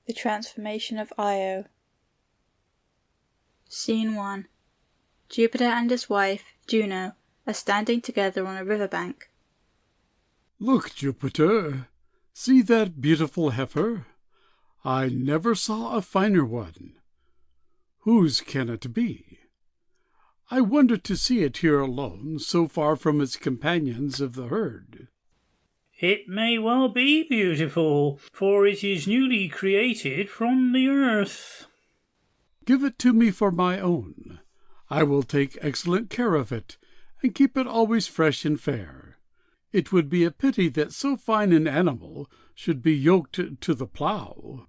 The transformation of Io. Scene 1. Jupiter and his wife, Juno, are standing together on a river bank. Look, Jupiter, see that beautiful heifer? I never saw a finer one. Whose can it be? I wonder to see it here alone, so far from its companions of the herd. It may well be beautiful, for it is newly created from the earth. Give it to me for my own. I will take excellent care of it, and keep it always fresh and fair. It would be a pity that so fine an animal should be yoked to the plough.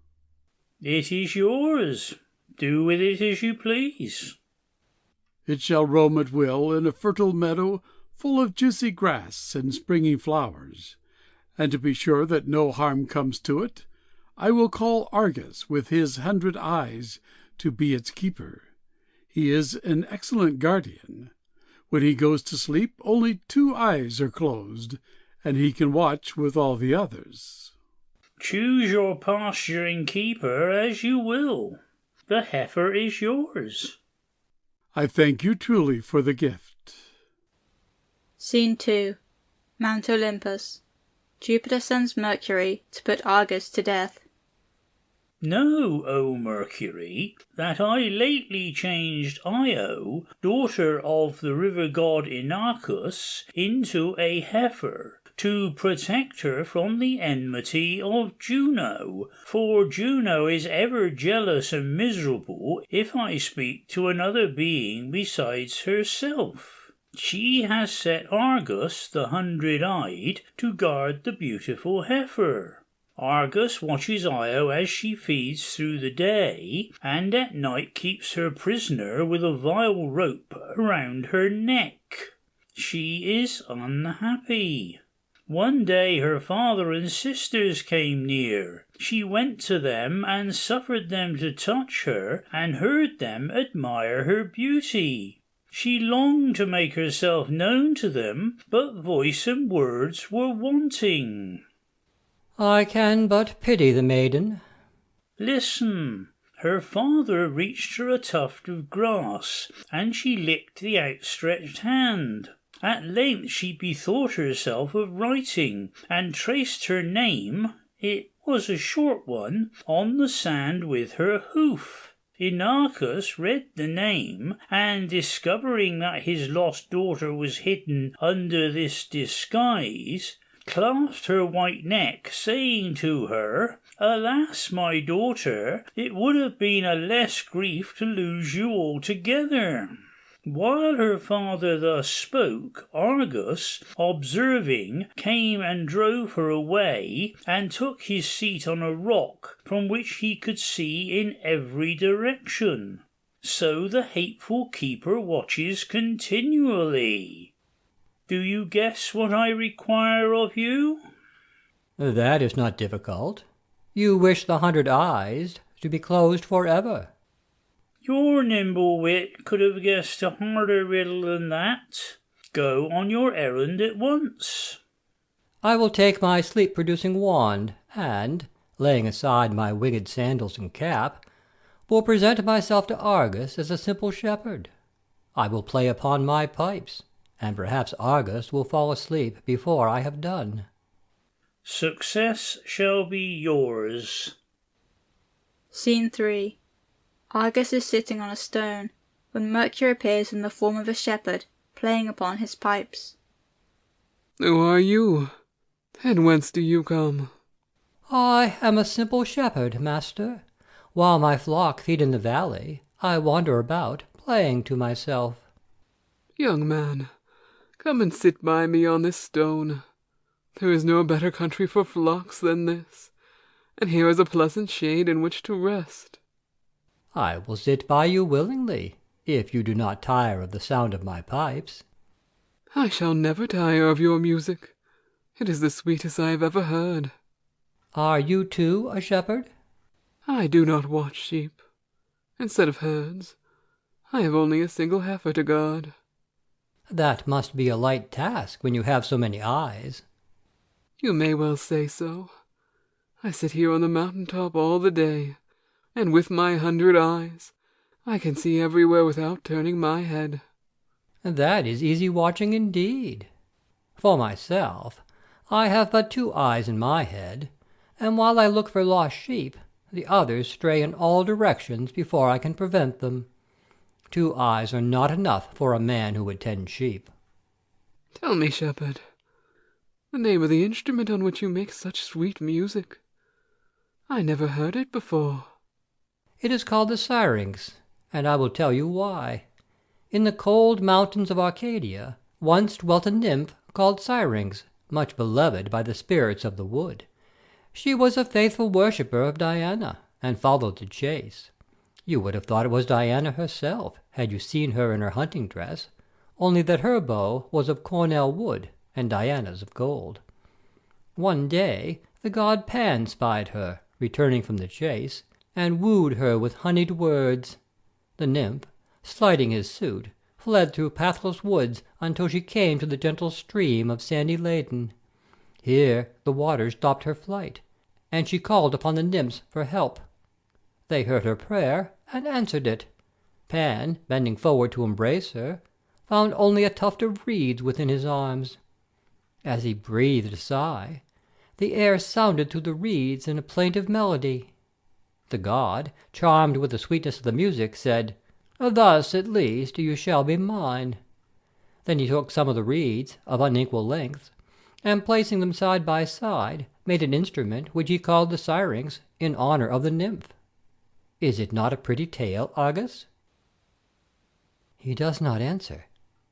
It is yours. Do with it as you please. It shall roam at will in a fertile meadow full of juicy grass and springing flowers. And to be sure that no harm comes to it, I will call Argus with his 100 eyes to be its keeper. He is an excellent guardian. When he goes to sleep, only 2 eyes are closed, and he can watch with all the others. Choose your pasture and keeper as you will. The heifer is yours. I thank you truly for the gift. Scene 2. Mount Olympus. Jupiter sends Mercury to put Argus to death. Know, O Mercury, that I lately changed Io, daughter of the river god Inachus, into a heifer, to protect her from the enmity of Juno, for Juno is ever jealous and miserable if I speak to another being besides herself. She has set Argus, the 100-eyed, to guard the beautiful heifer. Argus watches Io as she feeds through the day, and at night keeps her prisoner with a vile rope around her neck. She is unhappy. One day her father and sisters came near. She went to them and suffered them to touch her, and heard them admire her beauty. She longed to make herself known to them, but voice and words were wanting. I can but pity the maiden. Listen. Her father reached her a tuft of grass, and she licked the outstretched hand. At length she bethought herself of writing, and traced her name, it was a short one, on the sand with her hoof. Inachus read the name, and discovering that his lost daughter was hidden under this disguise, clasped her white neck, saying to her, Alas, my daughter, it would have been a less grief to lose you altogether. While her father thus spoke, Argus, observing, came and drove her away, and took his seat on a rock, from which he could see in every direction. So the hateful keeper watches continually. Do you guess what I require of you? That is not difficult. You wish the 100 eyes to be closed forever. Your nimble wit could have guessed a harder riddle than that. Go on your errand at once. I will take my sleep-producing wand, and, laying aside my winged sandals and cap, will present myself to Argus as a simple shepherd. I will play upon my pipes, and perhaps Argus will fall asleep before I have done. Success shall be yours. Scene 3. Argus is sitting on a stone, when Mercury appears in the form of a shepherd, playing upon his pipes. Who are you? And whence do you come? I am a simple shepherd, master. While my flock feed in the valley, I wander about, playing to myself. Young man, come and sit by me on this stone. There is no better country for flocks than this, and here is a pleasant shade in which to rest. I will sit by you willingly, if you do not tire of the sound of my pipes. I shall never tire of your music. It is the sweetest I have ever heard. Are you too a shepherd? I do not watch sheep. Instead of herds, I have only a single heifer to guard. That must be a light task when you have so many eyes. You may well say so. I sit here on the mountain top all the day, and with my 100 eyes I can see everywhere without turning my head." "That is easy watching indeed. For myself, I have but 2 eyes in my head, and while I look for lost sheep, the others stray in all directions before I can prevent them. 2 eyes are not enough for a man who would tend sheep." "Tell me, shepherd, the name of the instrument on which you make such sweet music. I never heard it before." "It is called the syrinx, and I will tell you why. In the cold mountains of Arcadia once dwelt a nymph called Syrinx, much beloved by the spirits of the wood. She was a faithful worshipper of Diana, and followed the chase. You would have thought it was Diana herself, had you seen her in her hunting dress, only that her bow was of cornel wood, and Diana's of gold. One day the god Pan spied her, returning from the chase, and wooed her with honeyed words. The nymph, slighting his suit, fled through pathless woods until she came to the gentle stream of sandy Ladon. Here the waters stopped her flight, and she called upon the nymphs for help. They heard her prayer and answered it. Pan, bending forward to embrace her, found only a tuft of reeds within his arms. As he breathed a sigh, the air sounded through the reeds in a plaintive melody. The god, charmed with the sweetness of the music, said, "Thus, at least, you shall be mine." Then he took some of the reeds, of unequal lengths, and placing them side by side, made an instrument which he called the syrinx, in honor of the nymph. Is it not a pretty tale, Argus? He does not answer.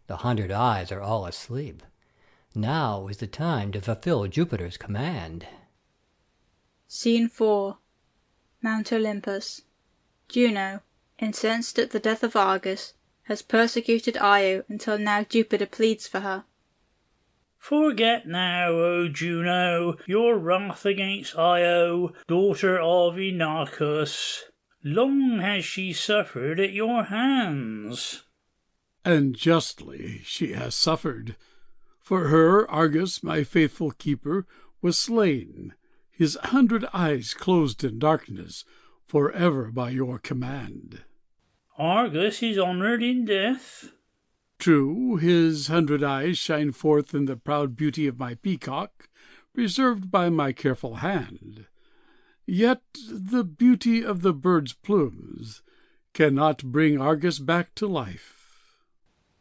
The 100 eyes are all asleep. Now is the time to fulfill Jupiter's command. Scene 4. Mount Olympus. Juno, incensed at the death of Argus, has persecuted Io until now Jupiter pleads for her. Forget now, O Juno, your wrath against Io, daughter of Inachus. Long has she suffered at your hands. And justly she has suffered. For her, Argus, my faithful keeper, was slain, his 100 eyes closed in darkness, forever by your command. Argus is honoured in death. True, his 100 eyes shine forth in the proud beauty of my peacock, preserved by my careful hand. Yet the beauty of the bird's plumes cannot bring Argus back to life.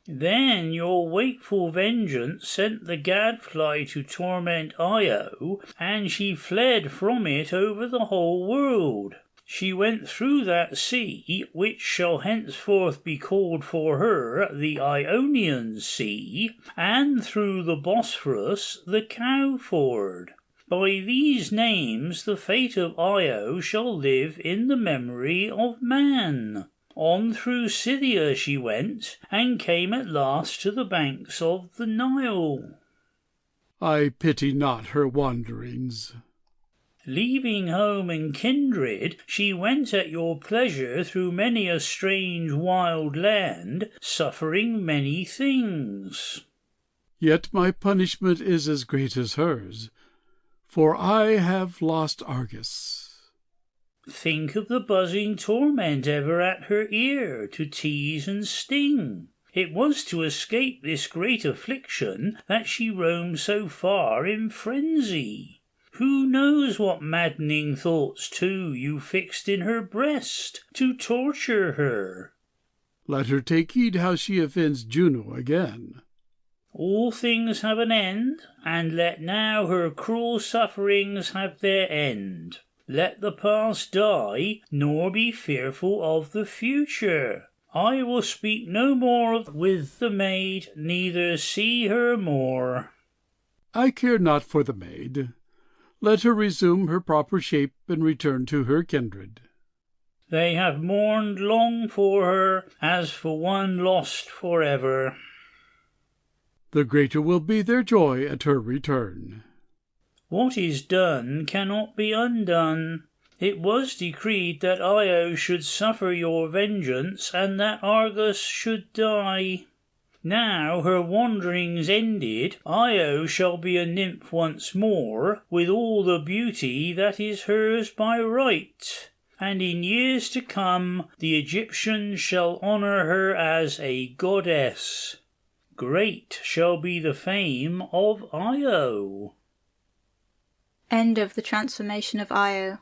Then your wakeful vengeance sent the gadfly to torment Io, and she fled from it over the whole world. She went through that sea, which shall henceforth be called for her the Ionian Sea, and through the Bosphorus the Cow Ford. By these names the fate of Io shall live in the memory of man. On through Scythia she went, and came at last to the banks of the Nile. I pity not her wanderings. Leaving home and kindred, she went at your pleasure through many a strange wild land, suffering many things. Yet my punishment is as great as hers, for I have lost Argus. Think of the buzzing torment ever at her ear, to tease and sting. It was to escape this great affliction that she roamed so far in frenzy. Who knows what maddening thoughts, too, you fixed in her breast, to torture her? Let her take heed how she offends Juno again. All things have an end, and let now her cruel sufferings have their end. Let the past die, nor be fearful of the future. I will speak no more with the maid, neither see her more. I care not for the maid. Let her resume her proper shape and return to her kindred. They have mourned long for her, as for one lost forever. The greater will be their joy at her return. What is done cannot be undone. It was decreed that Io should suffer your vengeance, and that Argus should die. Now her wanderings ended, Io shall be a nymph once more, with all the beauty that is hers by right. And in years to come the Egyptians shall honour her as a goddess. Great shall be the fame of Io. End of the transformation of Io.